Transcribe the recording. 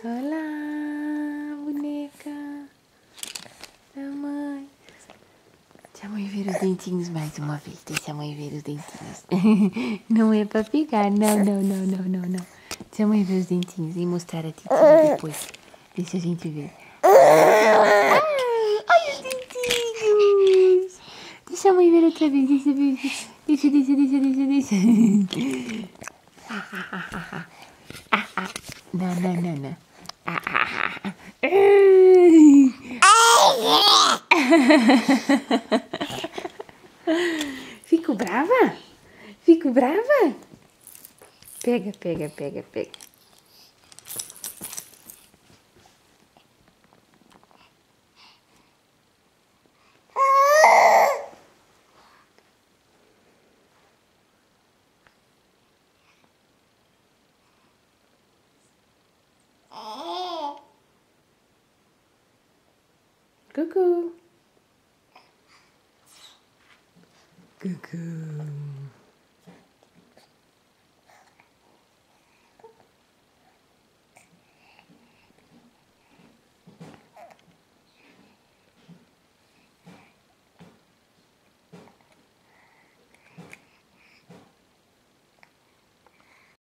Olá, boneca da mãe. Deixa a mãe ver os dentinhos mais uma vez. Deixa a mãe ver os dentinhos. Não é pra pegar, não. Deixa a mãe ver os dentinhos e mostrar a titia depois. Deixa a gente ver. Ai, os dentinhos. Deixa a mãe ver outra vez. Deixa. Não. Fico brava? Fico brava? Pega. Cucu.